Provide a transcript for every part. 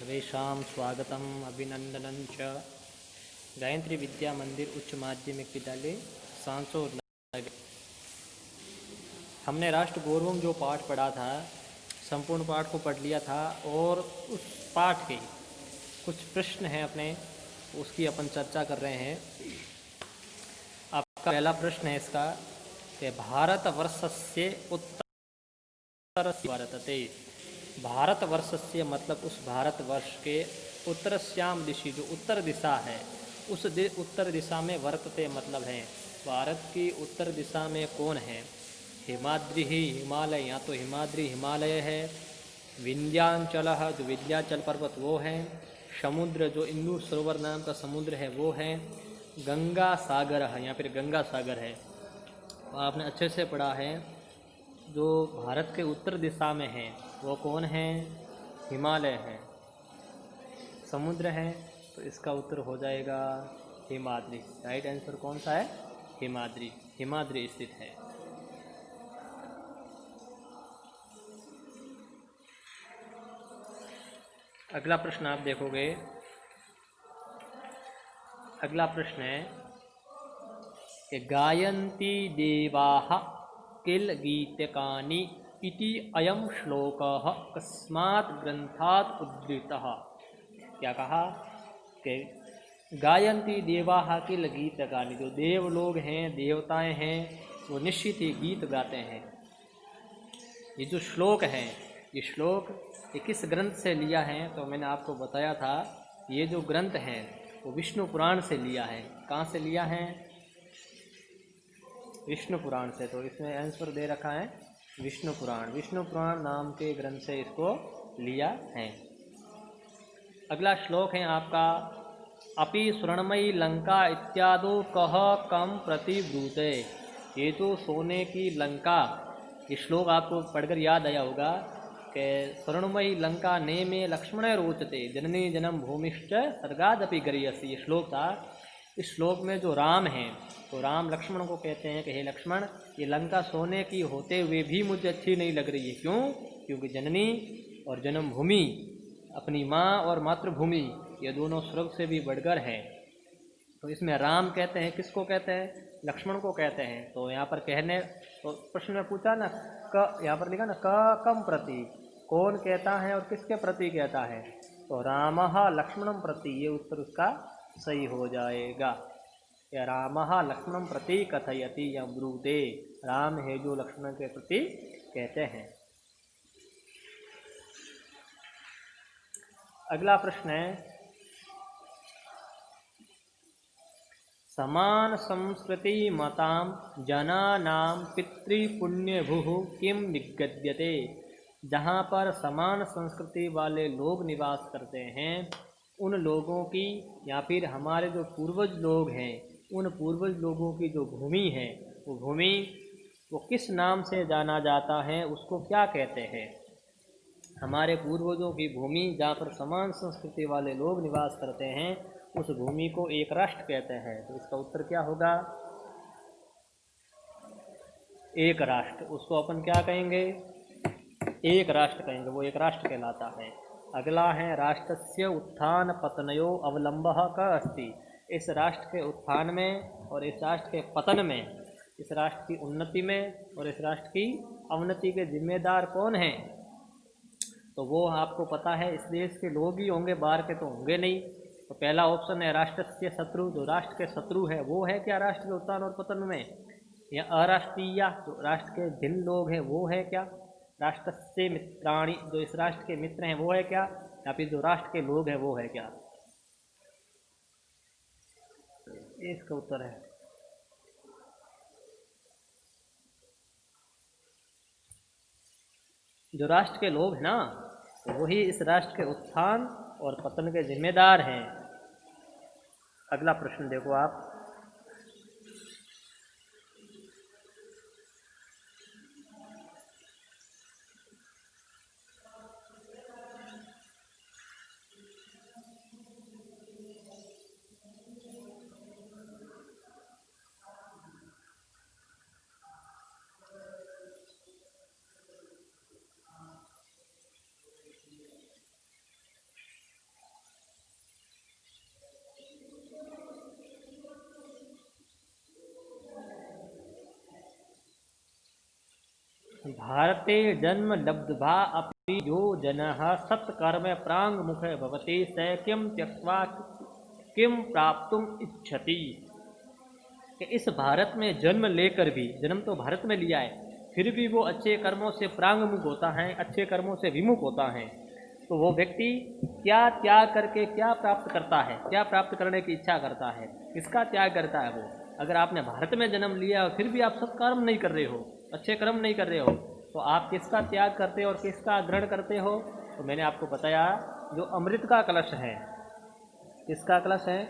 सर्वेषां स्वागतम अभिनंदनं च। गायत्री विद्या मंदिर उच्च माध्यमिक विद्यालय सांसोर नगर। हमने राष्ट्र गौरवम जो पाठ पढ़ा था, संपूर्ण पाठ को पढ़ लिया था और उस पाठ के कुछ प्रश्न हैं अपने, उसकी अपन चर्चा कर रहे हैं। आपका पहला प्रश्न है इसका कि भारतवर्षस्य उत्तरस्य वर्तते। भारतवर्षस्य मतलब उस भारतवर्ष के उत्तरस्याम दिशि जो उत्तर दिशा है, उस उत्तर दिशा में वर्तते मतलब है भारत की उत्तर दिशा में कौन है। हिमाद्रि ही हिमालय, यहाँ तो हिमाद्रि हिमालय है। विंध्याचल जो विंध्याचल पर्वत वो है। समुद्र जो इंदु सरोवर नाम का समुद्र है वो है। गंगा सागर है, यहाँ पर गंगा सागर है। आपने अच्छे से पढ़ा है। जो भारत के उत्तर दिशा में है वो कौन है? हिमालय है। समुद्र है तो इसका उत्तर हो जाएगा हिमाद्रि। राइट आंसर कौन सा है? हिमाद्रि। हिमाद्रि स्थित है। अगला प्रश्न आप देखोगे। अगला प्रश्न है कि गायन्ति देवाः किल गीतकानि इति अयम श्लोकः कस्मात् ग्रंथात् उद्धृतः। क्या कहा कि गायन्ति देवाः किल गीतकानि, जो देव लोग हैं, देवताएं हैं, वो निश्चित ही गीत गाते हैं। ये जो श्लोक है, ये श्लोक ये किस ग्रंथ से लिया है? तो मैंने आपको बताया था, ये जो ग्रंथ है वो विष्णु पुराण से लिया है। कहाँ से लिया है? विष्णु पुराण से। तो इसमें आंसर दे रखा है विष्णु पुराण। विष्णु पुराण नाम के ग्रंथ से इसको लिया है। अगला श्लोक है आपका, अपि स्वर्णमयी लंका इत्यादो कह कम प्रतिब्रूते। ये जो सोने की लंका, ये श्लोक आपको पढ़कर याद आया होगा कि स्वर्णमयी लंका ने में लक्ष्मण रोचते जननी जन्म भूमिश्च सर्गादपि गरीयसी। ये श्लोक था। इस श्लोक में जो राम हैं तो राम लक्ष्मण को कहते हैं कि हे लक्ष्मण, ये लंका सोने की होते हुए भी मुझे अच्छी नहीं लग रही है। क्यों? क्योंकि जननी और जन्मभूमि, अपनी माँ और मातृभूमि, ये दोनों स्वर्ग से भी बढ़कर है। तो इसमें राम कहते हैं, किसको कहते हैं? लक्ष्मण को कहते हैं। तो यहाँ पर कहने, तो प्रश्न में पूछा ना, क यहाँ पर लिखा ना क कम प्रति, कौन कहता है और किसके प्रति कहता है? तो रामः लक्ष्मणं प्रति, ये उत्तर उसका सही हो जाएगा। या रामः लक्ष्मणं प्रति कथयति या ब्रूते, राम है जो लक्ष्मण के प्रति कहते हैं। अगला प्रश्न है, समान संस्कृति मताम जनानाम पितृपुण्यभुः किम निगद्यते। जहाँ पर समान संस्कृति वाले लोग निवास करते हैं, उन लोगों की या फिर हमारे जो पूर्वज लोग हैं, उन पूर्वज लोगों की जो भूमि है, वो भूमि वो किस नाम से जाना जाता है, उसको क्या कहते हैं? हमारे पूर्वजों की भूमि जहाँ पर समान संस्कृति वाले लोग निवास करते हैं, उस भूमि को एक राष्ट्र कहते हैं। तो इसका उत्तर क्या होगा? एक राष्ट्र। उसको अपन क्या कहेंगे? एक राष्ट्र कहेंगे। वो एक राष्ट्र कहलाता है। अगला है, राष्ट्रस्य उत्थान पतनयो अवलंबः क अस्ति। इस राष्ट्र के उत्थान में और इस राष्ट्र के पतन में, इस राष्ट्र की उन्नति में और इस राष्ट्र की अवनति के जिम्मेदार कौन हैं? तो वो आपको पता है, इस देश के लोग ही होंगे, बाहर के तो होंगे नहीं। तो पहला ऑप्शन है राष्ट्रस्य शत्रु, जो राष्ट्र के शत्रु है वो है क्या राष्ट्र के उत्थान और पतन में? या अराष्ट्रीय, जो राष्ट्र के जिन लोग हैं वो है क्या? राष्ट्रस्य मित्राणि, जो इस राष्ट्र के मित्र हैं वो है क्या? या फिर जो राष्ट्र के लोग हैं वो है क्या? इसका उत्तर है जो राष्ट्र के लोग हैं ना, वही इस राष्ट्र के उत्थान और पतन के जिम्मेदार हैं। अगला प्रश्न देखो आप, भारते जन्म लब्ध्वा अपि यो जनः सत्कर्म प्राङ्मुखे भवति स किं त्यक्त्वा किं प्राप्तुम इच्छति। कि इस भारत में जन्म लेकर भी, जन्म तो भारत में लिया है, फिर भी वो अच्छे कर्मों से प्रांगमुख होता है, अच्छे कर्मों से विमुख होता है, तो वो व्यक्ति क्या त्याग करके क्या प्राप्त करता है, क्या प्राप्त करने की इच्छा करता है, किसका त्याग करता है वो। अगर आपने भारत में जन्म लिया और फिर भी आप सत्कर्म नहीं कर रहे हो, अच्छे कर्म नहीं कर रहे हो, तो आप किसका त्याग करते हो और किसका ग्रहण करते हो। तो मैंने आपको बताया जो अमृत का कलश है, किसका कलश है,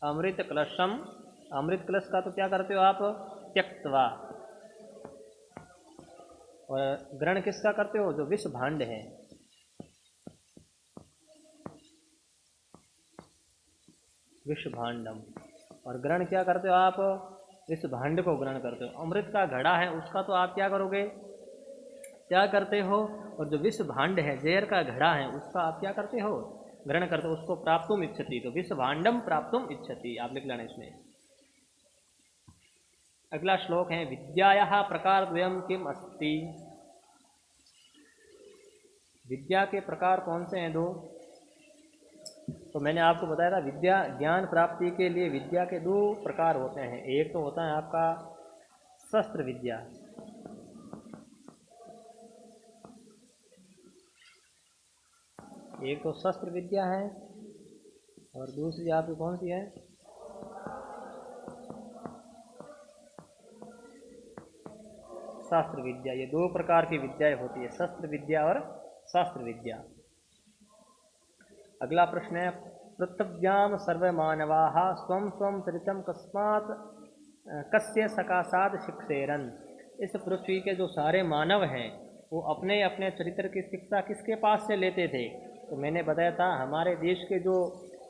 अमृत कलशम, अमृत कलश का तो क्या करते हो आप, त्यक्त्वा, और ग्रहण किसका करते हो, जो विष भांड है, विष भांडम, और ग्रहण क्या करते हो आप, इस भांड को ग्रहण करते हो। अमृत का घड़ा है उसका तो आप क्या करोगे, क्या करते हो, और जो विष भांड है, जहर का घड़ा है, उसका आप क्या करते हो, ग्रहण करते हो, उसको प्राप्तुम इच्छति। तो विष भांडम प्राप्तुम इच्छति आप लिख लेना इसमें। अगला श्लोक है विद्यायाः प्रकारद्वयं किम अस्ति। विद्या के प्रकार कौन से हैं, दो। तो मैंने आपको बताया था विद्या, ज्ञान प्राप्ति के लिए विद्या के दो प्रकार होते हैं। एक तो होता है आपका शस्त्र विद्या, एक तो शस्त्र विद्या है, और दूसरी आपकी कौन सी है, शास्त्र विद्या। ये दो प्रकार की विद्याएं होती है, शस्त्र विद्या और शास्त्र विद्या। अगला प्रश्न है पृथ्व्याम सर्वमानवाः स्वं स्वं चरितं कस्मात् कस्य सकाशात् शिक्षेरन्। इस पृथ्वी के जो सारे मानव हैं वो अपने अपने चरित्र की शिक्षा किसके पास से लेते थे। तो मैंने बताया था हमारे देश के जो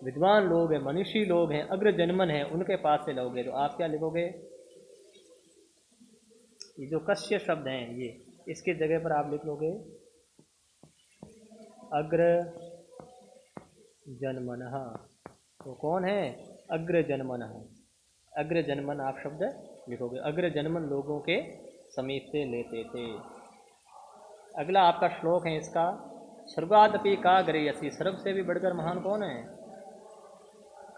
विद्वान लोग हैं, मनीषी लोग हैं, अग्रजन्मन हैं, उनके पास से लोगे। तो आप क्या लिखोगे, ये जो कस्य शब्द हैं ये, इसके जगह पर आप लिख लोगे अग्र जन्मनः। तो कौन है, अग्र जन्मनः, अग्र जन्मन आप शब्द लिखोगे, अग्र जन्मन लोगों के समीप से लेते थे। अगला आपका श्लोक है इसका स्वर्गादपि का गरीयसी, स्वर्ग से भी बढ़कर महान कौन है।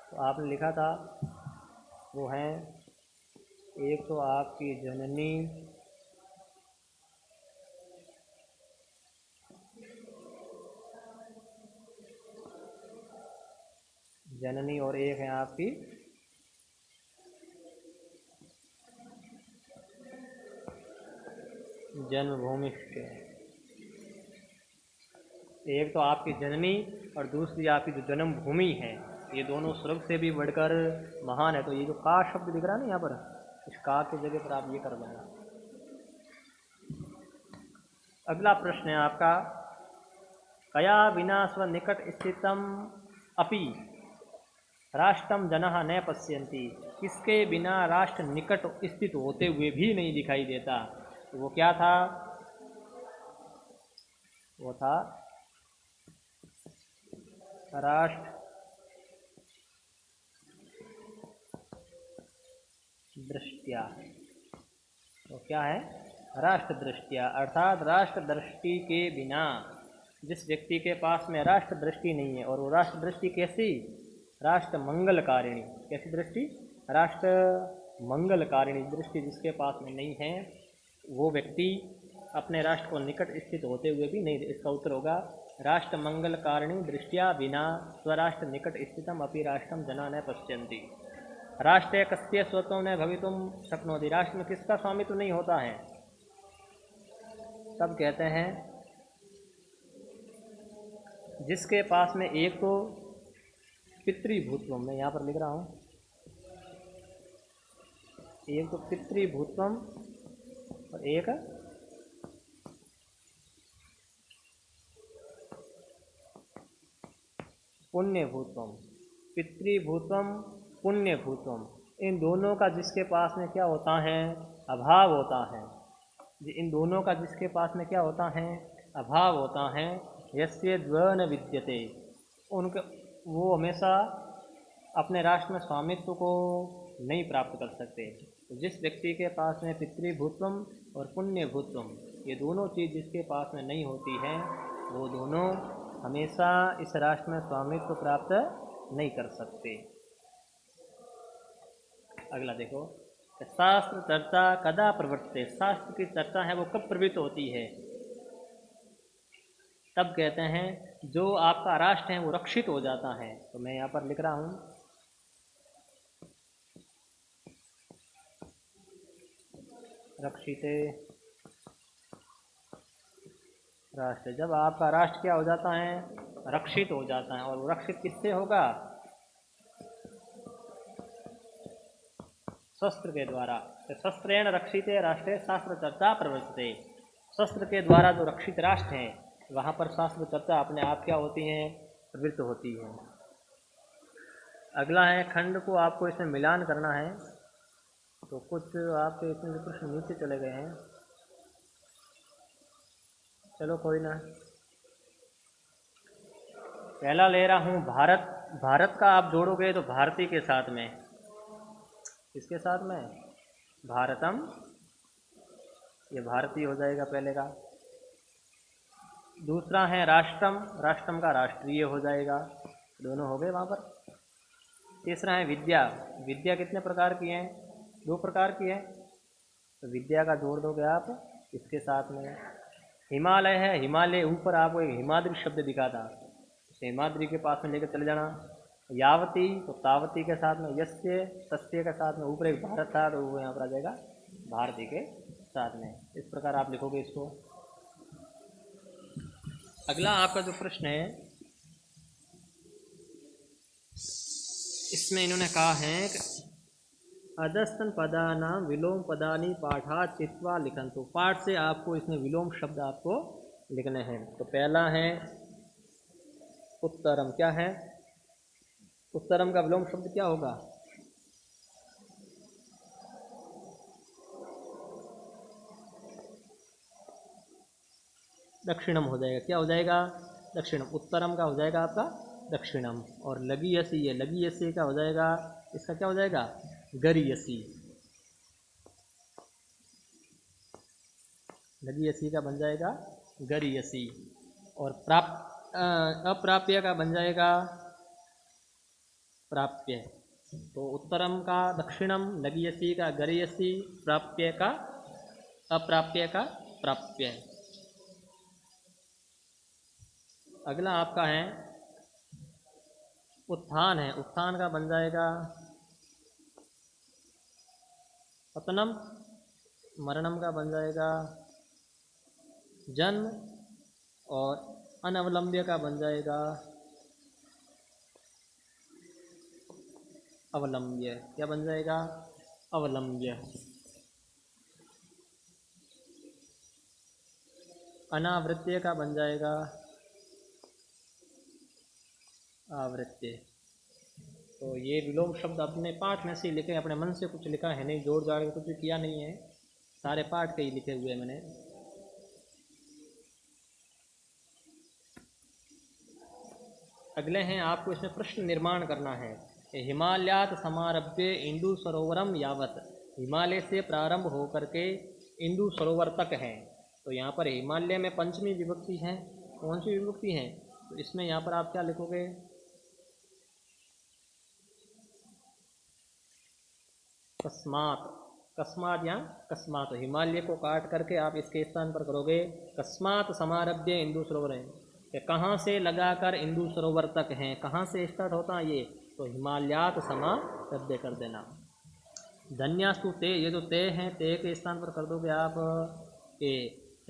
तो आपने लिखा था वो है, एक तो आपकी जननी, जननी, और एक है आपकी जन्मभूमिष्ठ। एक तो आपकी जननी और दूसरी आपकी जो जन्मभूमि है, ये दोनों स्वर्ग से भी बढ़कर महान है। तो ये जो का शब्द दिख रहा है ना यहाँ पर, इस का की जगह पर आप ये कर देना। अगला प्रश्न है आपका कया विना स्वनिकट स्थितम अपि राष्ट्रम जनः न पश्यन्ति। किसके बिना राष्ट्र निकट स्थित होते हुए भी नहीं दिखाई देता। तो वो क्या था, वो था राष्ट्र दृष्टिया। तो क्या है, राष्ट्र दृष्टिया, अर्थात राष्ट्र दृष्टि के बिना, जिस व्यक्ति के पास में राष्ट्र दृष्टि नहीं है, और वो राष्ट्र दृष्टि कैसी, राष्ट्र मंगलकारिणी, कैसी दृष्टि, राष्ट्र मंगलकारिणी दृष्टि जिसके पास में नहीं है, वो व्यक्ति अपने राष्ट्र को निकट स्थित होते हुए भी नहीं। इसका उत्तर होगा राष्ट्र मंगलकारिणी दृष्टिया बिना स्वराष्ट्र निकट स्थितम अपि राष्ट्रम जना न पश्यन्ति। राष्ट्र कस्य स्वत्वं न भवितुम शक्नोति। राष्ट्र में किसका स्वामित्व नहीं होता है। तब कहते हैं जिसके पास में एक तो पितृभूतत्व, मैं यहाँ पर लिख रहा हूँ, एक तो पितृभूतत्व और एक पुण्यभूतत्व। पितृभूतत्व पुण्यभूतत्व, इन दोनों का जिसके पास में क्या होता है, अभाव होता है। इन दोनों का जिसके पास में क्या होता है, अभाव होता है। यस्य द्व न विद्यते, उनके वो हमेशा अपने राष्ट्र में स्वामित्व को नहीं प्राप्त कर सकते। तो जिस व्यक्ति के पास में पितृभूतम और पुण्यभूतम, ये दोनों चीज़ जिसके पास में नहीं होती है, वो दोनों हमेशा इस राष्ट्र में स्वामित्व प्राप्त नहीं कर सकते। अगला देखो, शास्त्र चर्चा कदा प्रवर्तते, शास्त्र की चर्चा है वो कब प्रवृत्त होती है? तब कहते हैं जो आपका राष्ट्र है वो रक्षित हो जाता है। तो मैं यहाँ पर लिख रहा हूँ, रक्षिते राष्ट्र, जब आपका राष्ट्र क्या हो जाता है? रक्षित हो जाता है। और वो रक्षित किससे होगा? शस्त्र के द्वारा। तो शस्त्रेण रक्षिते राष्ट्रे शास्त्र चर्चा प्रवर्तते, शस्त्र के द्वारा जो रक्षित राष्ट्र है वहाँ पर शास्त्र चर्चा अपने आप क्या होती है? प्रवृत्त होती है। अगला है खंड को आपको इसमें मिलान करना है। तो कुछ आपके इसमें प्रश्न नीचे चले गए हैं, चलो कोई ना। पहला ले रहा हूँ भारत। भारत का आप जोड़ोगे तो भारती के साथ में, किसके साथ में? भारतम, ये भारतीय हो जाएगा पहले का। दूसरा है राष्ट्रम, राष्ट्रम का राष्ट्रीय हो जाएगा, दोनों हो गए वहाँ पर। तीसरा है विद्या। विद्या कितने प्रकार की है? 2 प्रकार की है। तो विद्या का जोड़ दोगे आप इसके साथ में। हिमालय है, हिमालय ऊपर आपको एक हिमाद्री शब्द दिखा था, उसे हिमाद्री के पास में लेकर चले जाना। यावती, तो तावती के साथ में, यस्य सस्य के साथ में ऊपर एक भारत था तो वो यहाँ पर आ जाएगा भारती के साथ में। इस प्रकार आप लिखोगे इसको। अगला आपका जो प्रश्न है इसमें इन्होंने कहा है अधस्तन पदानाम विलोम पदानी पाठा चित्वा लिखंतु। पाठ से आपको इसमें विलोम शब्द आपको लिखने हैं। तो पहला है उत्तरम। क्या है? उत्तरम का विलोम शब्द क्या होगा? दक्षिणम हो जाएगा। क्या हो जाएगा? दक्षिणम। उत्तरम का हो जाएगा आपका दक्षिणम। और लगीयसी है, लगीयसी का हो जाएगा, इसका क्या हो जाएगा? गरीयसी। लगीयसी का बन जाएगा गरीयसी। और अप्राप्य का बन जाएगा प्राप्य। तो उत्तरम का दक्षिणम, लगीयसी का गरीयसी, प्राप्य का अप्राप्य का प्राप्य। अगला आपका है उत्थान है। उत्थान का बन जाएगा पतनम। मरणम का बन जाएगा जन्म। और अनवलंब्य का बन जाएगा अवलंब्य। क्या बन जाएगा? अवलंब्य। अनावृत्य का बन जाएगा आवृत्य। तो ये विलोम शब्द अपने पाठ में से ही लिखे, अपने मन से कुछ लिखा है नहीं, जोड़ जाड़ के कुछ भी किया नहीं है, सारे पाठ के ही लिखे हुए मैंने। अगले हैं आपको इसमें प्रश्न निर्माण करना है। हिमालयात समारभ्य इंदु सरोवरम यावत, हिमालय से प्रारंभ होकर के इंदु सरोवर तक है। तो यहाँ पर हिमालय में पंचमी विभक्ति है। कौन सी विभक्ति है? तो इसमें यहाँ पर आप क्या लिखोगे? कस्मात। कस्मात या कस्मात, हिमालय को काट करके आप इसके स्थान पर करोगे कस्मात समारभ्य इंदु सरोवर है। कहाँ से लगाकर इंदु सरोवर तक हैं, कहाँ से स्टार्ट होता है ये? तो हिमालयात समारभ्य कर देना। धन्यास्तु ते, ये जो ते हैं, ते के स्थान पर कर दोगे आप के।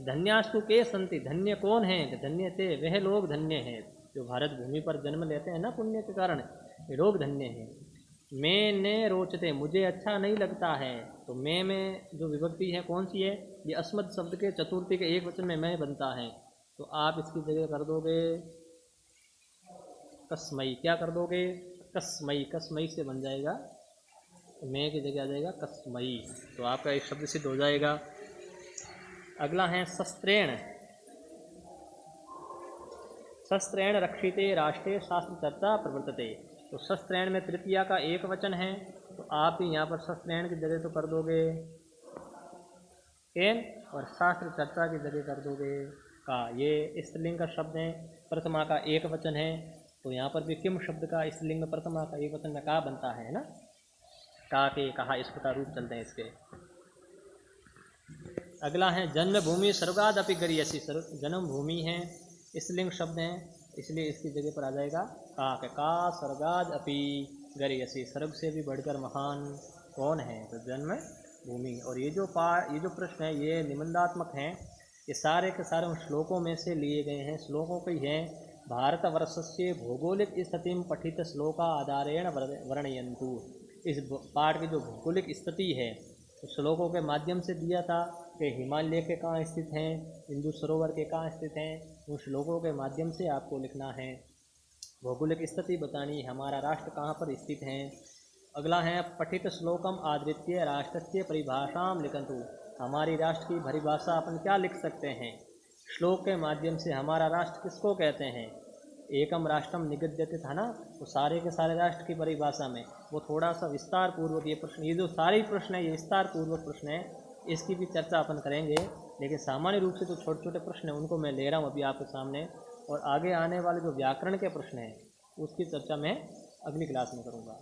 धन्यास्तु के संति, धन्य कौन है? धन्य ते, वह लोग धन्य हैं जो भारत भूमि पर जन्म लेते हैं ना पुण्य के कारण, ये लोग धन्य हैं। मैं ने रोचते, मुझे अच्छा नहीं लगता है। तो मैं में जो विभक्ति है कौन सी है? ये अस्मद शब्द के चतुर्थी के एक वचन में मैं बनता है। तो आप इसकी जगह कर दोगे कस्मई। क्या कर दोगे? कस्मई। कस्मई से बन जाएगा, मैं की जगह आ जाएगा कस्मई। तो आपका एक शब्द सिद्ध हो जाएगा। अगला है शस्त्रेण। शस्त्रेण रक्षिते राष्ट्रे शास्त्र चर्चा प्रवर्तते। तो शस्त्रैण में तृतीया का एक वचन है, तो आप ही यहाँ पर शस्त्रैण की जगह तो कर दोगे एन, और शास्त्र चर्चा की जगह कर दोगे का। ये स्त्रीलिंग का शब्द है, प्रथमा का एक वचन है, तो यहाँ पर भी किम शब्द का स्त्रीलिंग में प्रथमा का एक वचन में का बनता है ना, का के कहा, इस प्रकार रूप चलते हैं इसके। अगला है जन्मभूमि स्वर्गाद अपि गरीयसी, जन्म भूमि है, स्त्रीलिंग शब्द है, इसलिए इसकी जगह पर आ जाएगा का स्वर्गाद अपि गरीयसी, स्वर्ग से भी बढ़कर महान कौन है, तो जन्म भूमि। और ये जो प्रश्न है ये निबंधात्मक हैं, ये सारे के सारे उन श्लोकों में से लिए गए हैं, श्लोकों के हैं। भारतवर्षस्य भौगोलिक स्थितिं पठित श्लोका आधारेण वर्णयन्तु, इस पाठ की जो भौगोलिक स्थिति है तो श्लोकों के माध्यम से दिया था कि हिमालय के कहाँ स्थित हैं, इंदु सरोवर के कहाँ स्थित हैं, उन श्लोकों के माध्यम से आपको लिखना है, भौगोलिक स्थिति बतानी, हमारा राष्ट्र कहाँ पर स्थित है। अगला है पठित श्लोकम आदृत्य राष्ट्रस्य परिभाषाम लिखन्तु, हमारी राष्ट्र की परिभाषा अपन क्या लिख सकते हैं, श्लोक के माध्यम से हमारा राष्ट्र किसको कहते हैं। एकम राष्ट्रम निगद्यते था ना, तो सारे के सारे राष्ट्र की परिभाषा में वो थोड़ा सा विस्तार पूर्वक ये प्रश्न, ये जो सारे प्रश्न है ये विस्तार पूर्वक प्रश्न है, इसकी भी चर्चा अपन करेंगे। लेकिन सामान्य रूप से जो छोटे छोटे प्रश्न हैं उनको मैं ले रहा हूँ अभी आपके सामने, और आगे आने वाले जो व्याकरण के प्रश्न हैं उसकी चर्चा मैं अगली क्लास में करूँगा।